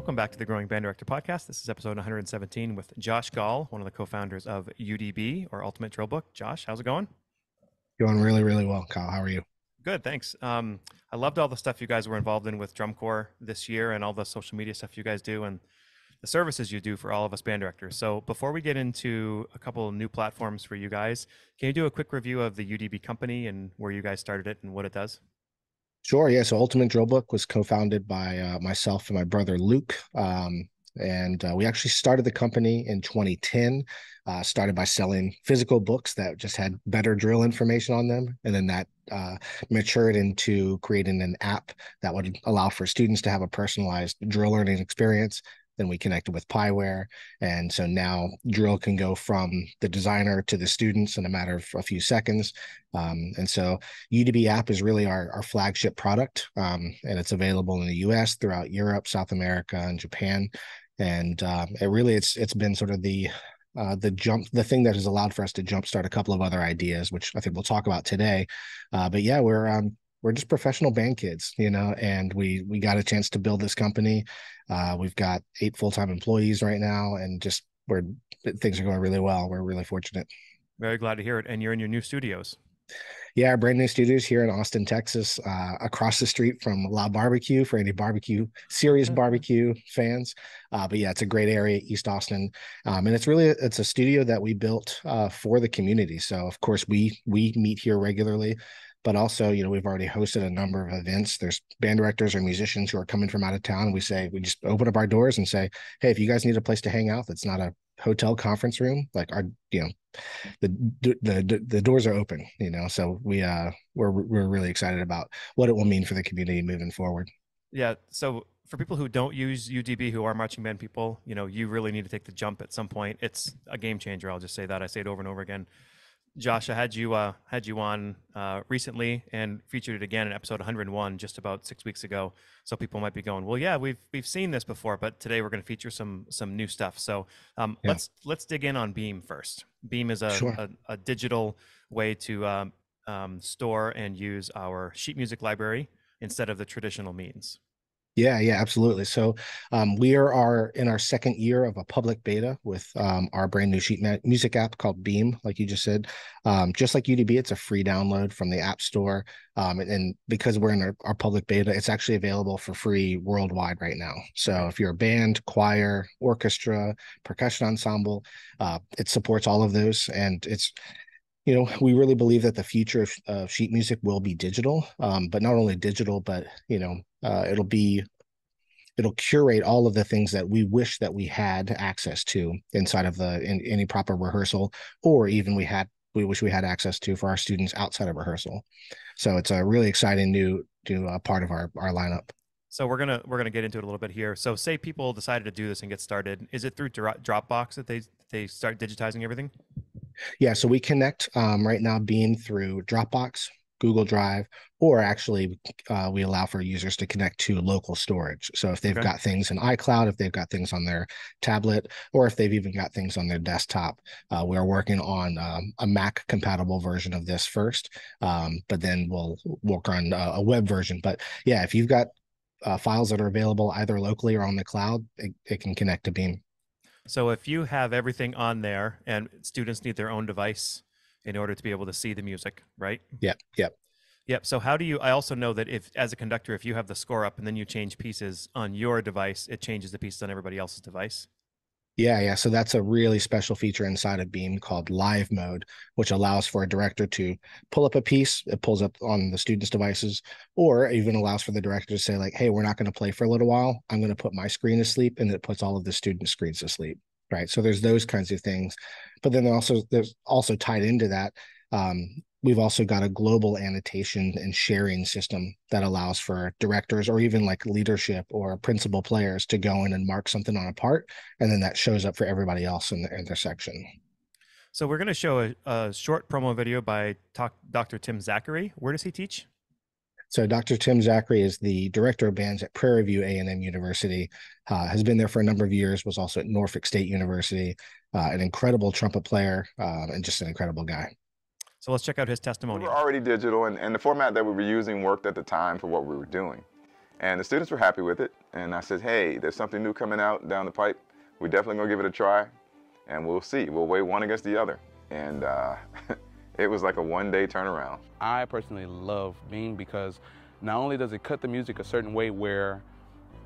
Welcome back to the Growing Band Director Podcast. This is episode 117 with Josh Gall, one of the co-founders of UDB, or Ultimate Drill Book. Josh, how's it going? Going really, really well, Kyle. How are you? Good, thanks. I loved all the stuff you guys were involved in with Drum Corps this year and all the social media stuff you guys do and the services you do for all of us band directors. So before we get into a couple of new platforms for you guys, can you do a quick review of the UDB company and where you guys started it and what it does? Sure. Yeah. So Ultimate Drill Book was co-founded by myself and my brother Luke. And we actually started the company in 2010, started by selling physical books that just had better drill information on them. And then that matured into creating an app that would allow for students to have a personalized drill learning experience. Then we connected with Pieware. And so now drill can go from the designer to the students in a matter of a few seconds. And so UDB app is really our flagship product. And it's available in the US, throughout Europe, South America, and Japan. And it's been sort of the thing that has allowed for us to jumpstart a couple of other ideas, which I think we'll talk about today. But yeah, we're just professional band kids, and we got a chance to build this company. We've got 8 full-time employees right now, and things are going really well. We're really fortunate. Very glad to hear it. And you're in your new studios. Yeah, our brand new studios here in Austin, Texas, across the street from La Barbecue for any serious barbecue fans. But yeah, it's a great area, East Austin. And it's a studio that we built for the community. So of course we meet here regularly, but also, we've already hosted a number of events. There's band directors or musicians who are coming from out of town. We just open up our doors and say, hey, if you guys need a place to hang out, that's not a hotel conference room, like the doors are open, so we're really excited about what it will mean for the community moving forward. Yeah. So for people who don't use UDB, who are marching band people, you really need to take the jump at some point. It's a game changer. I'll just say that. I say it over and over again. Josh, I had you on recently and featured it again in episode 101 just about 6 weeks ago. So people might be going, well, yeah, we've seen this before, but today we're going to feature some new stuff. So Yeah, let's dig in on Beam first. Beam is sure. a digital way to store and use our sheet music library instead of the traditional means. Yeah, absolutely. So we are in our second year of a public beta with our brand new music app called Beam, like you just said. Just like UDB, it's a free download from the App Store. And because we're in our public beta, it's actually available for free worldwide right now. So Right. if you're a band, choir, orchestra, percussion ensemble, it supports all of those. And we really believe that the future of sheet music will be digital, but not only digital, but it'll curate all of the things that we wish that we had access to inside of in any proper rehearsal, or even we wish we had access to for our students outside of rehearsal. So it's a really exciting new part of our lineup. So we're gonna get into it a little bit here. So say people decided to do this and get started. Is it through Dropbox that they start digitizing everything? Yeah, so we connect right now Beam through Dropbox, Google Drive, or actually we allow for users to connect to local storage. So if they've Okay. got things in iCloud, if they've got things on their tablet, or if they've even got things on their desktop, we're working on a Mac compatible version of this first, but then we'll work on a web version. But yeah, if you've got files that are available either locally or on the cloud, it can connect to Beam. So if you have everything on there and students need their own device in order to be able to see the music, right? Yep. Yep. So how do you, I also know that if, as a conductor, if you have the score up and then you change pieces on your device, it changes the pieces on everybody else's device. Yeah. So that's a really special feature inside of Beam called Live Mode, which allows for a director to pull up a piece, it pulls up on the students' devices, or even allows for the director to say, like, hey, we're not going to play for a little while. I'm going to put my screen to sleep, and it puts all of the student screens to sleep. Right. So there's those kinds of things. But then there's also tied into that. We've also got a global annotation and sharing system that allows for directors or even like leadership or principal players to go in and mark something on a part, and then that shows up for everybody else in their section. So we're going to show a short promo video by Dr. Tim Zachary. Where does he teach? So Dr. Tim Zachary is the director of bands at Prairie View A&M University, has been there for a number of years, was also at Norfolk State University, an incredible trumpet player, and just an incredible guy. So let's check out his We were testimonial. already digital, and the format that we were using worked at the time for what we were doing. And the students were happy with it. And I said, hey, there's something new coming out down the pipe. We're definitely gonna give it a try, and we'll see. We'll weigh one against the other. And it was like a one-day turnaround. I personally love Beam because not only does it cut the music a certain way where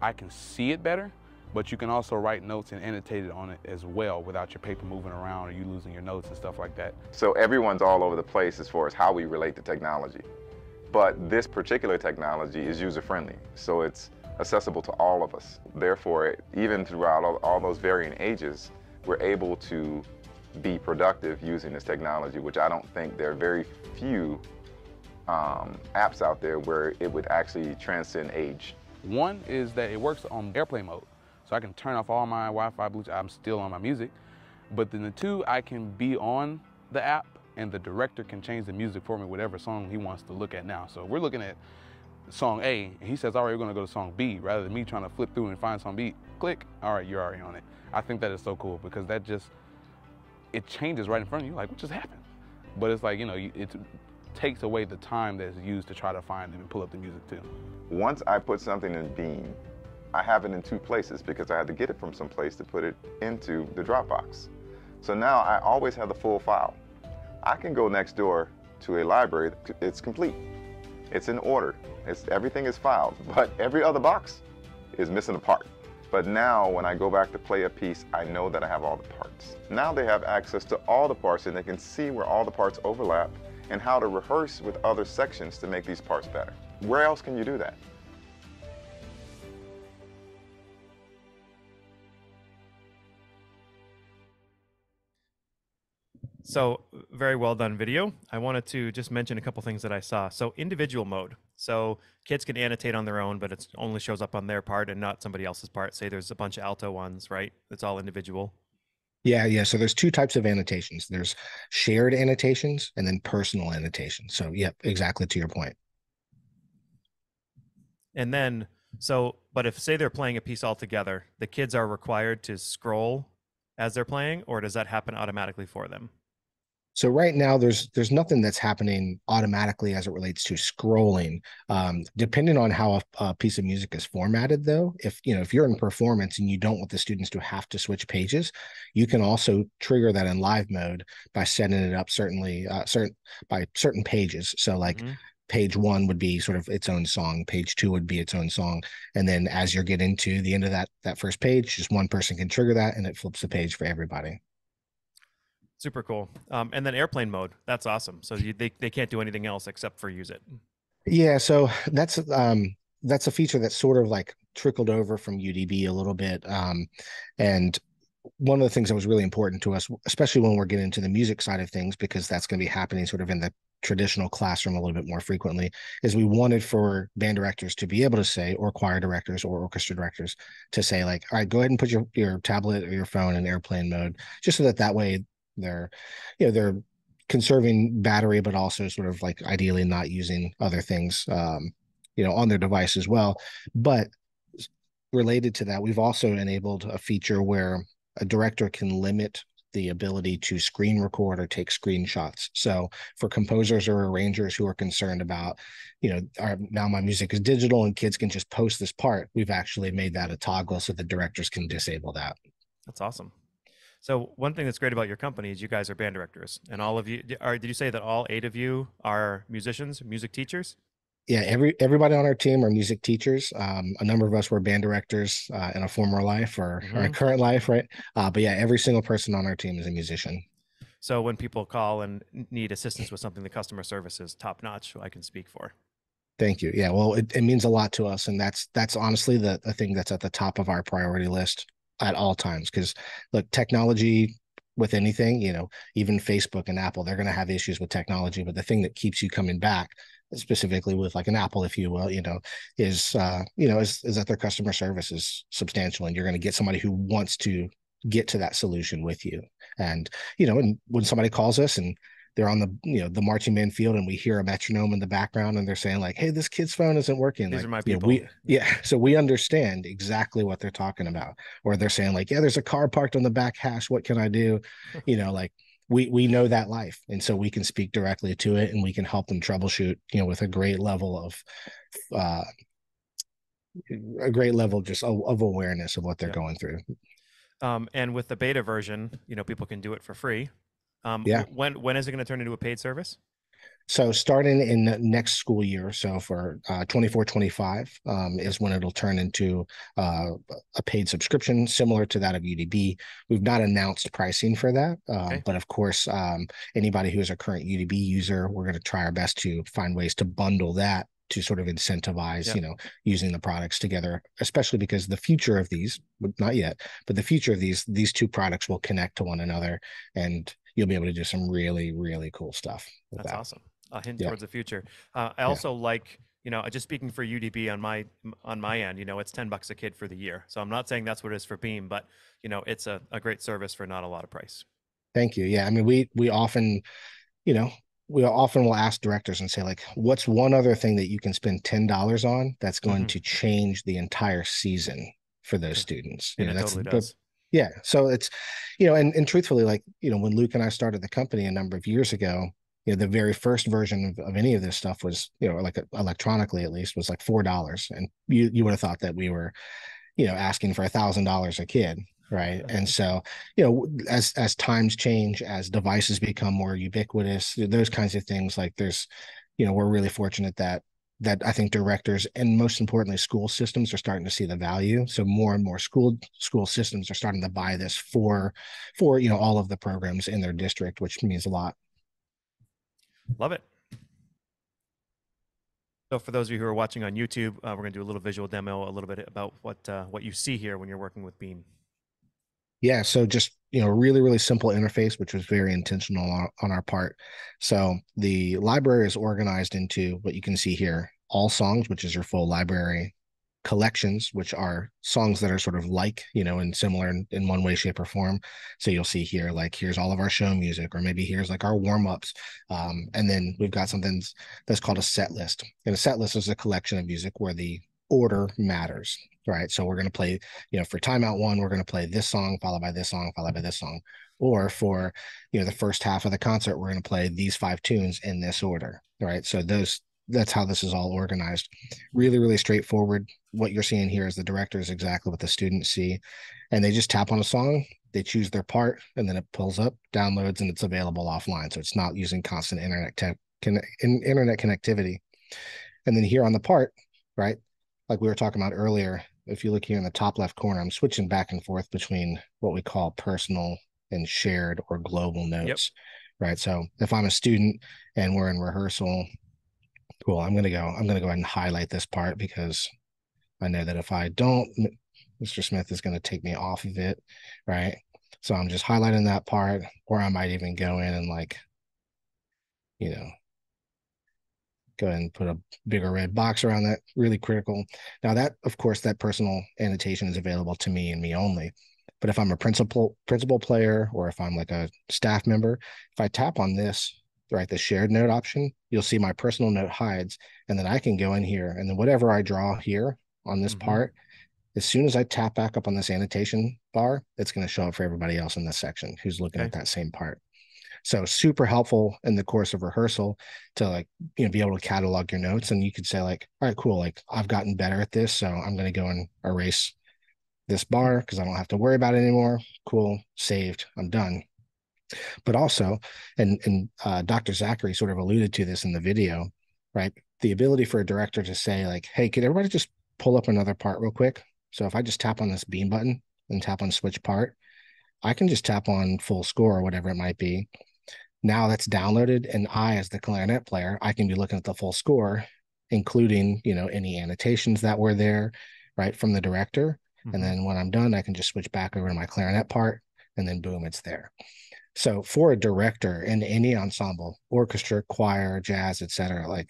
I can see it better, but you can also write notes and annotate it on it as well without your paper moving around or you losing your notes and stuff like that. So everyone's all over the place as far as how we relate to technology. But this particular technology is user-friendly, so it's accessible to all of us. Therefore, even throughout all those varying ages, we're able to be productive using this technology, which I don't think there are very few apps out there where it would actually transcend age. One is that it works on airplane mode, so I can turn off all my Wi-Fi, Bluetooth, I'm still on my music. But then the two, I can be on the app and the director can change the music for me, whatever song he wants to look at now. So we're looking at song A, and he says, all right, we're gonna go to song B, rather than me trying to flip through and find song B, click, all right, you're already on it. I think that is so cool because that just, it changes right in front of you, like, what just happened? But it's like, you know, it takes away the time that's used to try to find and pull up the music too. Once I put something in Beam, I have it in two places because I had to get it from some place to put it into the Dropbox. So now I always have the full file. I can go next door to a library, it's complete. It's in order, everything is filed, but every other box is missing a part. But now when I go back to play a piece, I know that I have all the parts. Now they have access to all the parts and they can see where all the parts overlap and how to rehearse with other sections to make these parts better. Where else can you do that? So very well done video. I wanted to just mention a couple things that I saw. So individual mode. So kids can annotate on their own, but it only shows up on their part and not somebody else's part. Say there's a bunch of alto ones, right? It's all individual. Yeah. So there's two types of annotations. There's shared annotations and then personal annotations. So yep, exactly to your point. And then, but if say they're playing a piece all together, the kids are required to scroll as they're playing, or does that happen automatically for them? So right now, there's nothing that's happening automatically as it relates to scrolling. Depending on how a piece of music is formatted, though, if you're in performance and you don't want the students to have to switch pages, you can also trigger that in live mode by setting it up by certain pages. So like page 1 would be sort of its own song, page 2 would be its own song, and then as you're getting to the end of that first page, just one person can trigger that, and it flips the page for everybody. Super cool. And then airplane mode. That's awesome. So they can't do anything else except for use it. Yeah. So that's a feature that's sort of like trickled over from UDB a little bit. And one of the things that was really important to us, especially when we're getting into the music side of things, because that's going to be happening sort of in the traditional classroom a little bit more frequently, is we wanted for band directors to be able to say, or choir directors or orchestra directors to say, like, all right, go ahead and put your tablet or your phone in airplane mode, just so that way they're conserving battery, but also sort of like ideally not using other things, on their device as well. But related to that, we've also enabled a feature where a director can limit the ability to screen record or take screenshots. So for composers or arrangers who are concerned about, now my music is digital and kids can just post this part, we've actually made that a toggle so the directors can disable that. That's awesome. So one thing that's great about your company is you guys are band directors, and all of you did you say that all 8 of you are musicians, music teachers? Yeah, everybody on our team are music teachers. A number of us were band directors in a former life or a current life, right? But yeah, every single person on our team is a musician. So when people call and need assistance with something, the customer service is top notch. I can speak for. Thank you. Yeah, well, it means a lot to us, and that's honestly the thing that's at the top of our priority list at all times. Because look, technology with anything, even Facebook and Apple, they're going to have issues with technology, but the thing that keeps you coming back, specifically with like an Apple, if you will, is that their customer service is substantial, and you're going to get somebody who wants to get to that solution with you. And and when somebody calls us and they're on the marching band field and we hear a metronome in the background and they're saying like, hey, this kid's phone isn't working. These like, are my people. So we understand exactly what they're talking about. Or they're saying like, yeah, there's a car parked on the back hash. What can I do? Like we know that life. And so we can speak directly to it and we can help them troubleshoot, with a great level of a great level just of awareness of what they're Yep. going through. And with the beta version, people can do it for free. Yeah. When is it going to turn into a paid service? So starting in the next school year, so for 24-25 Yep. is when it'll turn into a paid subscription similar to that of UDB. We've not announced pricing for that, Okay. but of course, anybody who is a current UDB user, we're going to try our best to find ways to bundle that to sort of incentivize, Yep. using the products together, especially because the future of these, not yet, but the future of these two products will connect to one another, and you'll be able to do some really, really cool stuff with That's that. awesome. A hint Yeah. towards the future. I Yeah. also like, just speaking for UDB on my end, it's $10 a kid for the year. So I'm not saying that's what it is for Beam, but it's a great service for not a lot of price. Thank you. Yeah. I mean, we often, you know, we often will ask directors and say, like, what's one other thing that you can spend $10 on that's going Mm-hmm. to change the entire season for those students? And it That's totally but does. yeah. So it's, and truthfully, like, when Luke and I started the company a number of years ago, the very first version of any of this stuff was, like electronically at least, was like $4. And you would have thought that we were, asking for $1,000 a kid. Right. And so, as times change, as devices become more ubiquitous, those kinds of things, like we're really fortunate that I think directors and most importantly school systems are starting to see the value. So more and more school systems are starting to buy this for all of the programs in their district, which means a lot. Love it. So for those of you who are watching on YouTube, we're going to do a little visual demo, a little bit about what you see here when you're working with Beam. Yeah, so just really, really simple interface, which was very intentional on our part. So the library is organized into what you can see here: all songs, which is your full library; collections, which are songs that are sort of like, and similar in one way, shape, or form. So you'll see here, like, here's all of our show music, or maybe here's like our warm-ups. And then we've got something that's called a set list. And a set list is a collection of music where the order matters, right? So we're going to play, for timeout one, we're going to play this song, followed by this song, followed by this song. Or for, the first half of the concert, we're going to play these 5 tunes in this order, right? So that's how this is all organized. Really, really straightforward. What you're seeing here is the director is exactly what the students see. And they just tap on a song, they choose their part, and then it pulls up, downloads, and it's available offline. So it's not using constant internet connectivity. And then here on the part, right, like we were talking about earlier, if you look here in the top left corner, I'm switching back and forth between what we call personal and shared or global notes. Yep. Right. So if I'm a student and we're in rehearsal, cool, I'm gonna go ahead and highlight this part, because I know that if I don't, Mr. Smith is going to take me off of it. Right. So I'm just highlighting that part, or I might even go in and, like, go ahead and put a bigger red box around that. Really critical. Now that, of course, that personal annotation is available to me and me only. But if I'm a principal player, or if I'm like a staff member, if I tap on this, right, the shared note option, you'll see my personal note hides, and then I can go in here, and then whatever I draw here on this part, as soon as I tap back up on this annotation bar, it's going to show up for everybody else in this section who's looking at that same part. So super helpful in the course of rehearsal to, like, be able to catalog your notes. And you could say, like, all right, cool, like, I've gotten better at this, so I'm going to go and erase this bar because I don't have to worry about it anymore. Cool, saved, I'm done. But also, and Dr. Zachary sort of alluded to this in the video, right? The ability for a director to say, like, hey, could everybody just pull up another part real quick? So if I just tap on this Beam button and tap on switch part, I can just tap on full score or whatever it might be. Now that's downloaded, and I, as the clarinet player, I can be looking at the full score, including, any annotations that were there, right, from the director. And then when I'm done, I can just switch back over to my clarinet part, and then boom, it's there. So for a director in any ensemble, orchestra, choir, jazz, etc., like,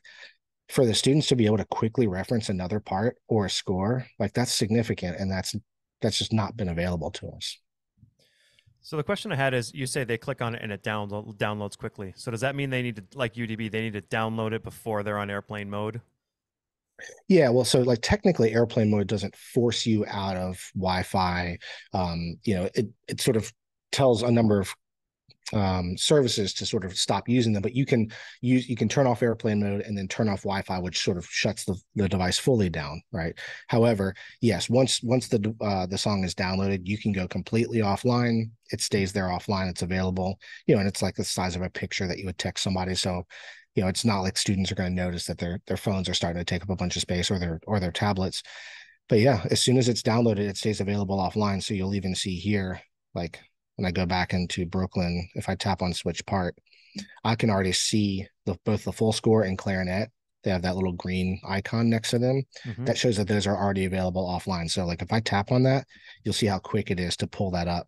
for the students to be able to quickly reference another part or a score, like, that's significant, and that's just not been available to us. So the question I had is, you say they click on it and it downloads quickly. So does that mean they need to, like UDB, they need to download it before they're on airplane mode? Yeah, well, so, like, technically airplane mode doesn't force you out of Wi-Fi. It sort of tells a number of services to sort of stop using them, but you can turn off airplane mode and then turn off Wi-Fi, which sort of shuts the device fully down, right? However, yes, once the song is downloaded, you can go completely offline. It stays there offline. It's available, and it's like the size of a picture that you would text somebody. So, it's not like students are going to notice that their phones are starting to take up a bunch of space, or their tablets. But yeah, as soon as it's downloaded, it stays available offline. So you'll even see here, like when I go back into Brooklyn, if I tap on switch part, I can already see both the full score and clarinet. They have that little green icon next to them. Mm-hmm. That shows that those are already available offline. So like if I tap on that, you'll see how quick it is to pull that up.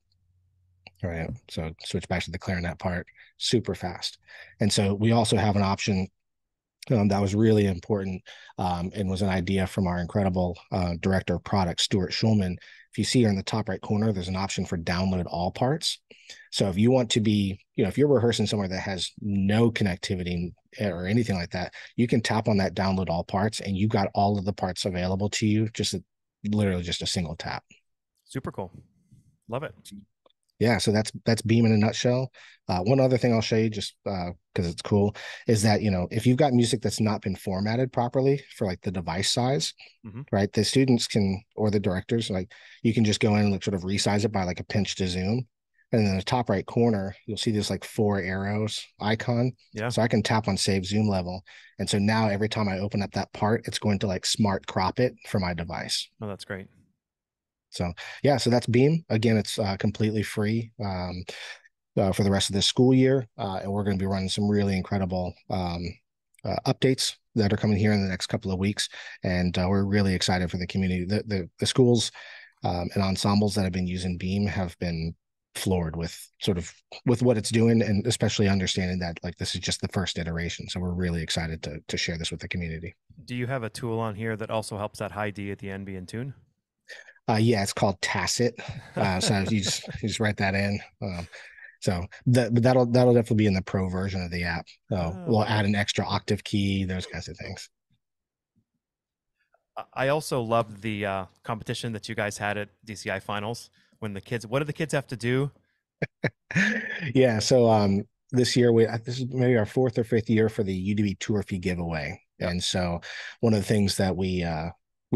All right. So switch back to the clarinet part, super fast. And so we also have an option that was really important, and was an idea from our incredible director of product, Stuart Schulman. If you see here in the top right corner, there's an option for download all parts. So if you want to be, if you're rehearsing somewhere that has no connectivity or anything like that, you can tap on that download all parts, and you've got all of the parts available to you, literally just a single tap. Super cool. Love it. Yeah, so that's Beam in a nutshell. One other thing I'll show you, just because it's cool, is that if you've got music that's not been formatted properly for like the device size, Mm-hmm. right? The students can, or the directors, like you can just go in and like sort of resize it by like a pinch to zoom, and then in the top right corner you'll see this like 4 arrows icon. Yeah. So I can tap on save zoom level, and so now every time I open up that part, it's going to like smart crop it for my device. Oh, that's great. So yeah, so that's Beam. Again, it's completely free for the rest of this school year, and we're going to be running some really incredible updates that are coming here in the next couple of weeks, and we're really excited for the community. The schools and ensembles that have been using Beam have been floored with what it's doing, and especially understanding that like this is just the first iteration. So we're really excited to share this with the community. Do you have a tool on here that also helps that high D at the end be in tune? Yeah, it's called Tacit. So you just write that in. So that'll definitely be in the pro version of the app. We'll add an extra octave key, those kinds of things. I also loved the competition that you guys had at DCI finals when what do the kids have to do? Yeah. So this year this is maybe our 4th or 5th year for the UDB tour fee giveaway. Yep. And so one of the things that we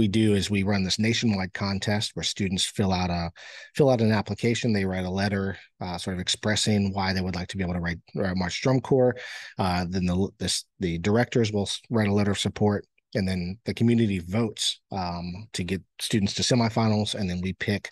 do is we run this nationwide contest where students fill out an application. They write a letter, sort of expressing why they would like to be able to write march drum corps. Then the directors will write a letter of support, and then the community votes to get students to semifinals, and then we pick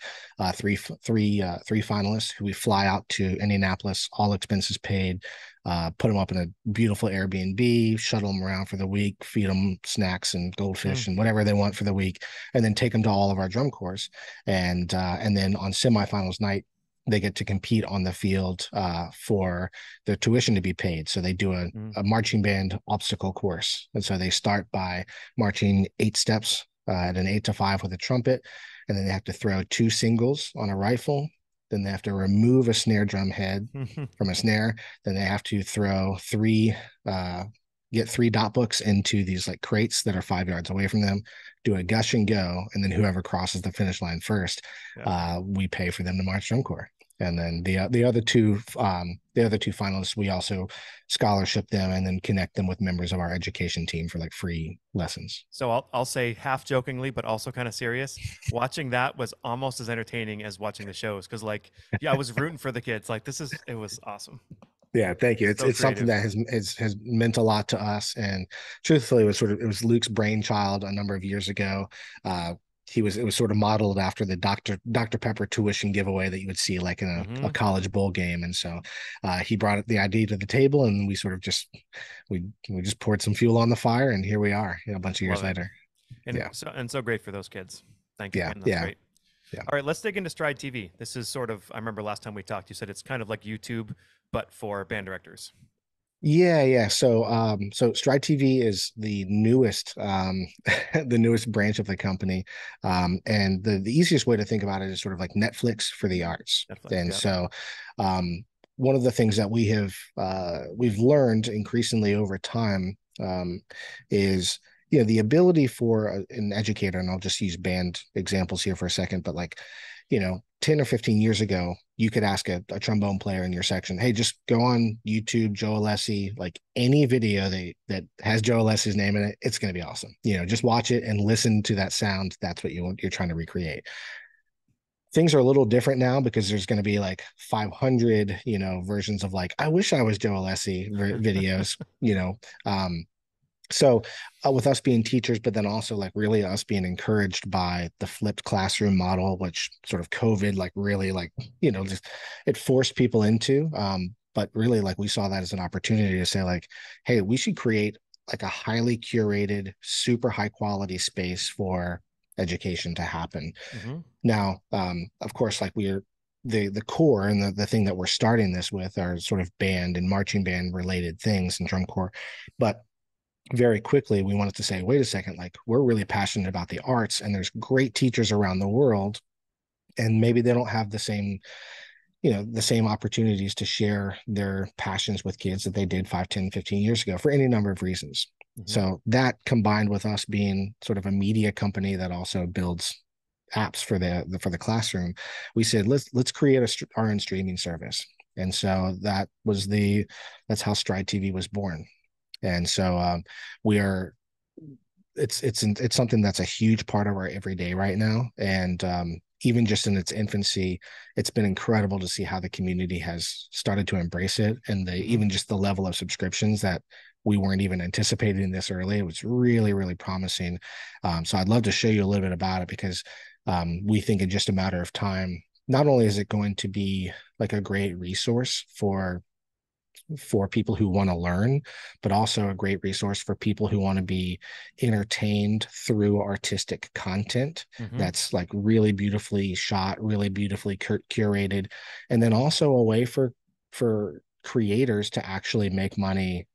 three finalists who we fly out to Indianapolis, all expenses paid, put them up in a beautiful Airbnb, shuttle them around for the week, feed them snacks and goldfish and whatever they want for the week, and then take them to all of our drum corps. And then on semifinals night, they get to compete on the field for their tuition to be paid. So they do a marching band obstacle course. And so they start by marching 8 steps at an 8 to 5 with a trumpet. And then they have to throw 2 singles on a rifle. Then they have to remove a snare drum head from a snare. Then they have to throw get 3 dot books into these like crates that are 5 yards away from them, do a gush and go, and then whoever crosses the finish line first, we pay for them to march drum corps. And then the other two finalists, we also scholarship them and then connect them with members of our education team for like free lessons. So I'll say half jokingly, but also kind of serious. Watching that was almost as entertaining as watching the shows, because I was rooting for the kids. Like it was awesome. Yeah, thank you. It's something that has meant a lot to us, and truthfully, it was Luke's brainchild a number of years ago. It was sort of modeled after the Dr. Pepper tuition giveaway that you would see like in a college bowl game, and so he brought the idea to the table, and we sort of just poured some fuel on the fire, and here we are, a bunch of years later. And so great for those kids. Thanks again. That's great. Yeah. All right, let's dig into Stride TV. This is sort of, I remember last time we talked, you said it's kind of like YouTube, but for band directors. Yeah. So Stride TV is the newest the newest branch of the company. And the easiest way to think about it is sort of like Netflix for the arts. So one of the things that we've learned increasingly over time is the ability for an educator, and I'll just use band examples here for a second, but like, 10 or 15 years ago, you could ask a trombone player in your section, hey, just go on YouTube, Joe Alessi, like any video that has Joe Alessi's name in it, it's going to be awesome. Just watch it and listen to that sound. That's what you're trying to recreate. Things are a little different now because there's going to be like 500, versions of like, I wish I was Joe Alessi videos, so with us being teachers, but then also like really us being encouraged by the flipped classroom model, which sort of COVID, like really like, just it forced people into, but really like we saw that as an opportunity to say like, hey, we should create like a highly curated, super high quality space for education to happen. Mm-hmm. Now, of course, like the core and the thing that we're starting this with are sort of band and marching band related things and drum corps, but very quickly we wanted to say, wait a second, like we're really passionate about the arts and there's great teachers around the world, and maybe they don't have the same opportunities to share their passions with kids that they did 5, 10, 15 years ago for any number of reasons. Mm-hmm. So that combined with us being sort of a media company that also builds apps for the classroom, we said let's create our own streaming service. And so that's how Stride TV was born. And so it's something that's a huge part of our everyday right now. And even just in its infancy, it's been incredible to see how the community has started to embrace it, and even just the level of subscriptions that we weren't even anticipating this early. It was really, really promising. So I'd love to show you a little bit about it, because we think in just a matter of time, not only is it going to be like a great resource for people who want to learn, but also a great resource for people who want to be entertained through artistic content that's like really beautifully shot, really beautifully curated, and then also a way for creators to actually make money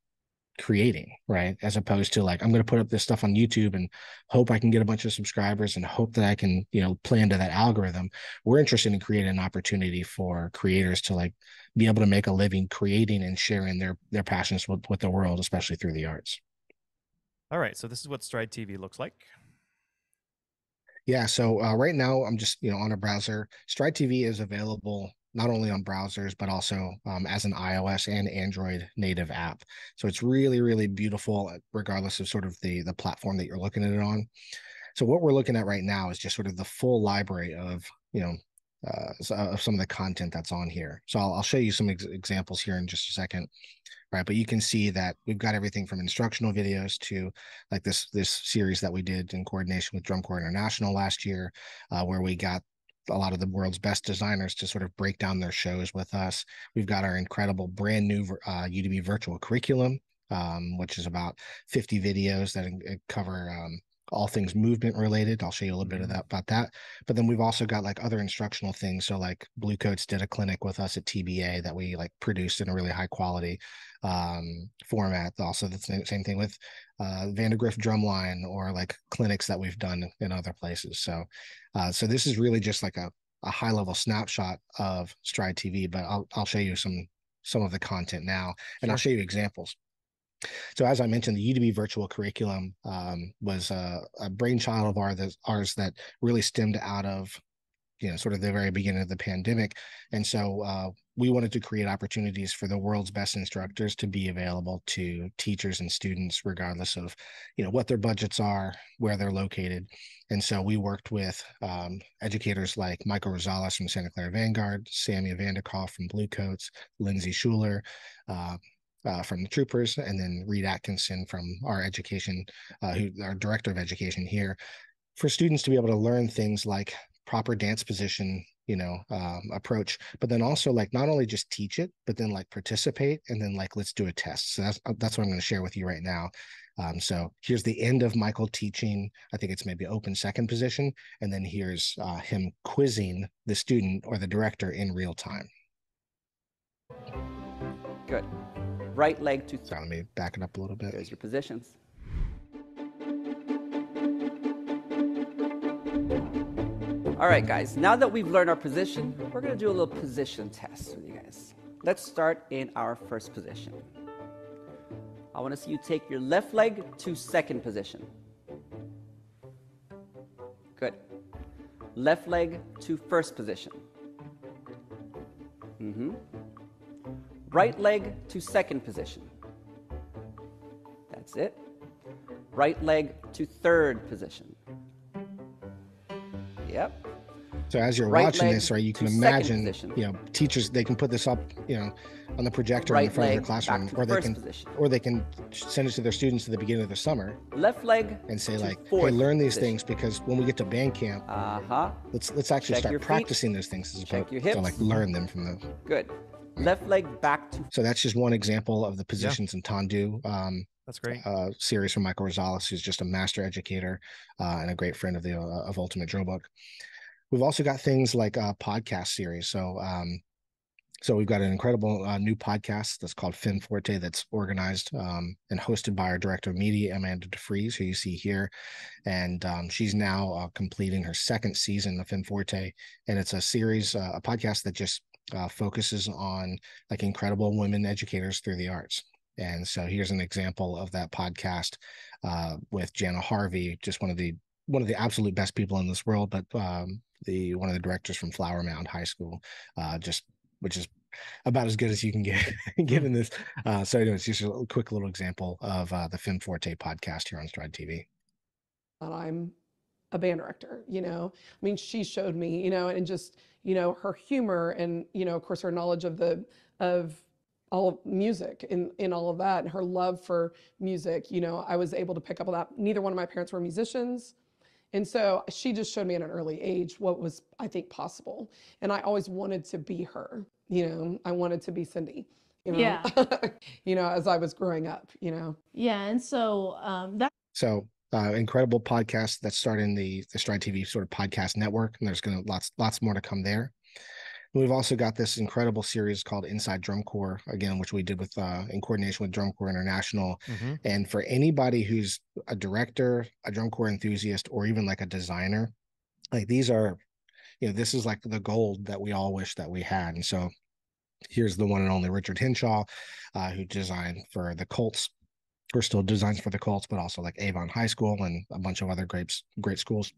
creating, right? As opposed to like, I'm going to put up this stuff on YouTube and hope I can get a bunch of subscribers and hope that I can, play into that algorithm. We're interested in creating an opportunity for creators to like be able to make a living creating and sharing their passions with the world, especially through the arts. All right. So this is what Stride TV looks like. Yeah. So right now I'm just, on a browser. Stride TV is available not only on browsers, but also as an iOS and Android native app. So it's really, really beautiful, regardless of sort of the platform that you're looking at it on. So what we're looking at right now is just sort of the full library of, of some of the content that's on here. So I'll show you some examples here in just a second. Right, but you can see that we've got everything from instructional videos to like this series that we did in coordination with Drum Corps International last year, where we got a lot of the world's best designers to sort of break down their shows with us. We've got our incredible brand new UDB virtual curriculum, which is about 50 videos that cover all things movement related. I'll show you a little bit of that about that. But then we've also got like other instructional things. So like Blue Coats did a clinic with us at TBA that we like produced in a really high quality format. Also the same thing with Vandergrift Drumline, or like clinics that we've done in other places. So this is really just like a high level snapshot of Stride TV, but I'll show you some of the content now, and I'll show you examples. So as I mentioned, the UDB virtual curriculum was a brainchild of ours that really stemmed out of sort of the very beginning of the pandemic. And so we wanted to create opportunities for the world's best instructors to be available to teachers and students, regardless of, what their budgets are, where they're located. And so we worked with educators like Michael Rosales from Santa Clara Vanguard, Samia Vanderkoff from Blue Coats, Lindsay Schuler from the Troopers, and then Reed Atkinson from our education, our director of education here, for students to be able to learn things like proper dance position, approach, but then also like not only just teach it, but then like participate, and then like let's do a test. So that's what I'm going to share with you right now. So here's the end of Michael teaching. I think it's maybe open second position, and then here's him quizzing the student or the director in real time. Good. Right leg to. So let me back it up a little bit. There's your positions. All right, guys, now that we've learned our position, we're going to do a little position test with you guys. Let's start in our first position. I want to see you take your left leg to second position. Left leg to first position. Right leg to second position. That's it. Right leg to third position. Yep. So as you're Right watching leg this, right, you can to second imagine, position. you know, teachers, they can put this up, you know, on the projector in the Right front of their leg classroom, back to or they first can, position. or they can send it to their students at the beginning of the summer Left leg and say to like, hey, fourth learn these position. things, because when we get to band camp, let's actually Check your start feet. practicing those things as Check opposed your to hips. like learn them from the. Good. Left leg back to. So that's just one example of the positions in Tandu. That's great. Series from Michael Rosales, who's just a master educator and a great friend of the of Ultimate Drill Book. We've also got things like a podcast series. So we've got an incredible new podcast that's called Fin Forte, that's organized and hosted by our director of media, Amanda DeFries, who you see here. And she's now completing her second season of Fin Forte. And it's a series, a podcast that just focuses on like incredible women educators through the arts. And so here's an example of that podcast with Jana Harvey, just one of the absolute best people in this world, but one of the directors from Flower Mound High School, which is about as good as you can get given this. So anyways, just a quick little example of the Fin Forte podcast here on Stride TV. I'm a band director, you know. I mean, she showed me, you know, and just, you know, her humor and, you know, of course, her knowledge of all of music in all of that, and her love for music, you know, I was able to pick up on that. Neither one of my parents were musicians. And so she just showed me at an early age what was, I think, possible. And I always wanted to be her, you know, I wanted to be Cindy, you know, Yeah. you know, as I was growing up, you know. Yeah. And so Incredible podcast that's starting the Stride TV sort of podcast network, and there's going to lots more to come there. And we've also got this incredible series called Inside Drum Corps, again, which we did with in coordination with Drum Corps International. And for anybody who's a director, a drum corps enthusiast, or even like a designer, like these are, you know, this is like the gold that we all wish that we had. And so here's the one and only Richard Hinshaw, who designed for the Colts, or still designs for the Colts, but also like Avon High School and a bunch of other great schools.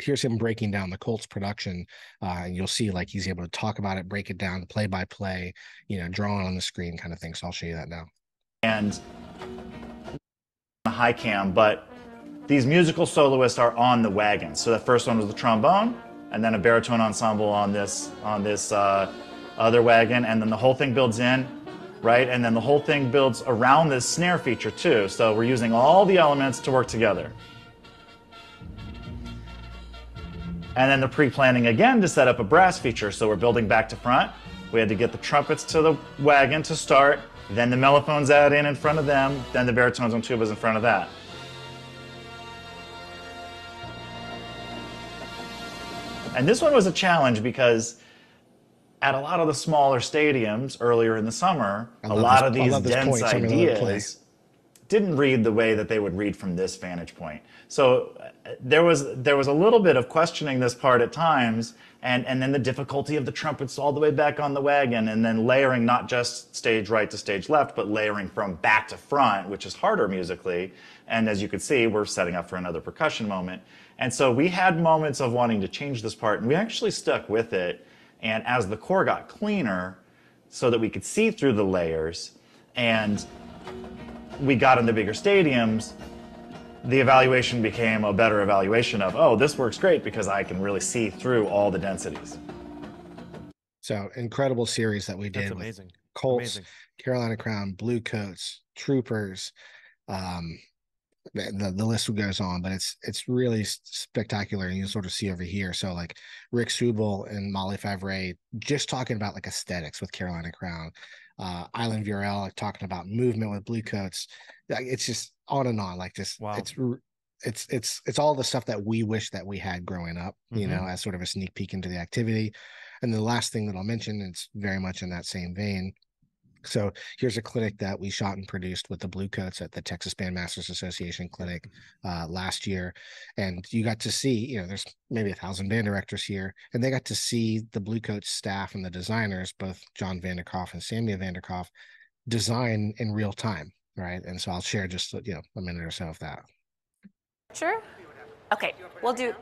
Here's him breaking down the Colts production, and you'll see like he's able to talk about it, break it down, play by play, you know, drawing on the screen kind of thing. So I'll show you that now. And a high cam, but these musical soloists are on the wagon. So the first one was the trombone, and then a baritone ensemble on this other wagon, and then the whole thing builds in, right? And then the whole thing builds around this snare feature too. So we're using all the elements to work together. And then the pre-planning again to set up a brass feature. So we're building back to front. We had to get the trumpets to the wagon to start, then the mellophones add in front of them, then the baritones and tubas in front of that. And this one was a challenge because at a lot of the smaller stadiums earlier in the summer, a lot of these dense ideas didn't read the way that they would read from this vantage point. So there was a little bit of questioning this part at times, and then the difficulty of the trumpets all the way back on the wagon, and then layering not just stage right to stage left, but layering from back to front, which is harder musically. And as you could see, we're setting up for another percussion moment. And so we had moments of wanting to change this part, and we actually stuck with it. And as the core got cleaner, so that we could see through the layers, and we got in the bigger stadiums, the evaluation became a better evaluation of, oh, this works great because I can really see through all the densities. So incredible series that we did. That's amazing. With Colts, Amazing. Carolina Crown, Blue Coats, Troopers, the list goes on, but it's really spectacular, and you sort of see over here. So like Rick Subel and Molly Favre just talking about like aesthetics with Carolina Crown, Island Viorel like talking about movement with Blue Coats. It's just on and on, like just Wow. It's all the stuff that we wish that we had growing up, you know, as sort of a sneak peek into the activity. And the last thing that I'll mention, it's very much in that same vein. So here's a clinic that we shot and produced with the Blue Coats at the Texas Bandmasters Association clinic last year. And you got to see, you know, there's maybe 1,000 band directors here, and they got to see the Blue Coats staff and the designers, both John Vanderkoff and Samia Vanderkoff, design in real time, right? And so I'll share just, you know, a minute or so of that. Sure. Okay, we'll do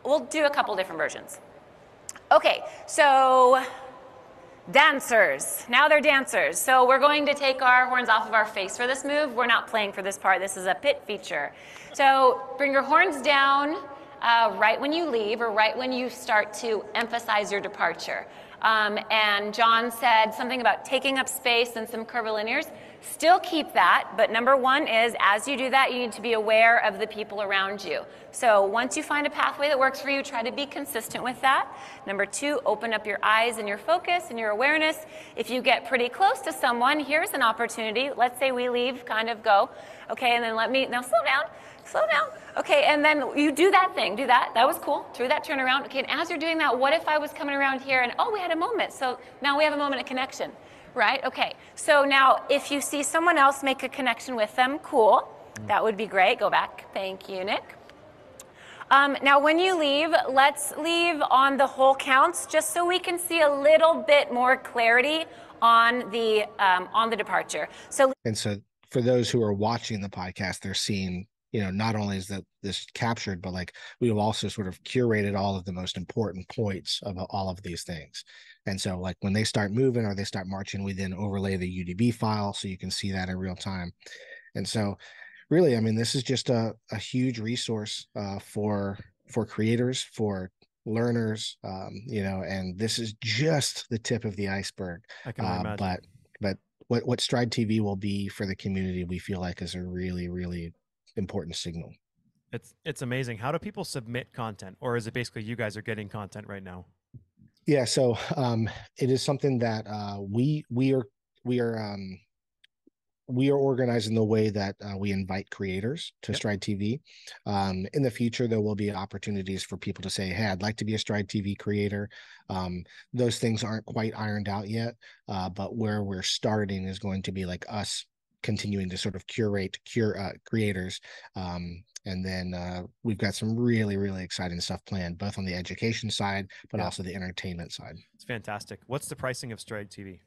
we'll do a couple different versions. Okay, so dancers. Now they're dancers. So we're going to take our horns off of our face for this move. We're not playing for this part. This is a pit feature. So bring your horns down right when you leave or right when you start to emphasize your departure. And John said something about taking up space and some curvilinears. Still keep that, but number one is as you do that, you need to be aware of the people around you. So once you find a pathway that works for you, try to be consistent with that. Number two, open up your eyes and your focus and your awareness. If you get pretty close to someone, here's an opportunity. Let's say we leave, kind of go. Okay, and then now slow down. Slow down. Okay, and then you do that thing. Do that. That was cool. Through that turnaround. Okay, and as you're doing that, what if I was coming around here and, oh, we had a moment. So now we have a moment of connection, right? Okay, so now if you see someone else, make a connection with them. Cool. That would be great. Go back. Thank you, Nick. Now when you leave, let's leave on the whole counts just so we can see a little bit more clarity on the departure. And so for those who are watching the podcast, they're seeing, not only is this captured, but like we have also sort of curated all of the most important points of all of these things. And so like when they start moving or they start marching, we then overlay the UDB file so you can see that in real time. And so really, I mean, this is just a huge resource for creators, for learners, and this is just the tip of the iceberg. I can imagine. But what Stride TV will be for the community, we feel like is a really, really important signal. It's amazing. How do people submit content, or is it basically you guys are getting content right now? Yeah, so it is something that we are organized in the way that we invite creators to Stride TV. In the future, there will be opportunities for people to say, hey, I'd like to be a Stride TV creator. Those things aren't quite ironed out yet, but where we're starting is going to be like us continuing to sort of curate creators. And then we've got some really, really exciting stuff planned, both on the education side, but also the entertainment side. It's fantastic. What's the pricing of Stride TV?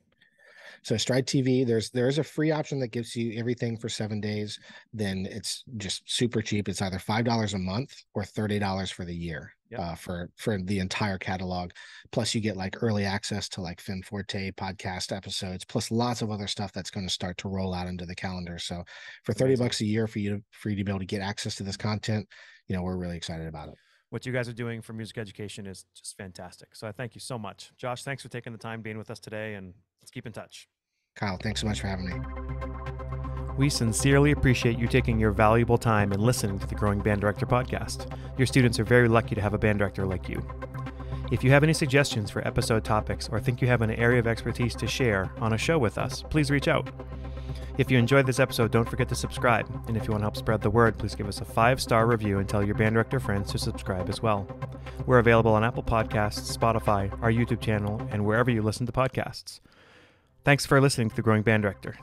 So Stride TV, there is a free option that gives you everything for 7 days. Then it's just super cheap. It's either $5 a month or $30 for the year. For the entire catalog. Plus you get like early access to like Femme Forte podcast episodes, plus lots of other stuff that's going to start to roll out into the calendar. So for $30 a year for you to be able to get access to this content, we're really excited about it. What you guys are doing for music education is just fantastic. So I thank you so much. Josh, thanks for taking the time being with us today, and let's keep in touch. Kyle, thanks so much for having me. We sincerely appreciate you taking your valuable time and listening to the Growing Band Director podcast. Your students are very lucky to have a band director like you. If you have any suggestions for episode topics or think you have an area of expertise to share on a show with us, please reach out. If you enjoyed this episode, don't forget to subscribe. And if you want to help spread the word, please give us a 5-star review and tell your band director friends to subscribe as well. We're available on Apple Podcasts, Spotify, our YouTube channel, and wherever you listen to podcasts. Thanks for listening to The Growing Band Director.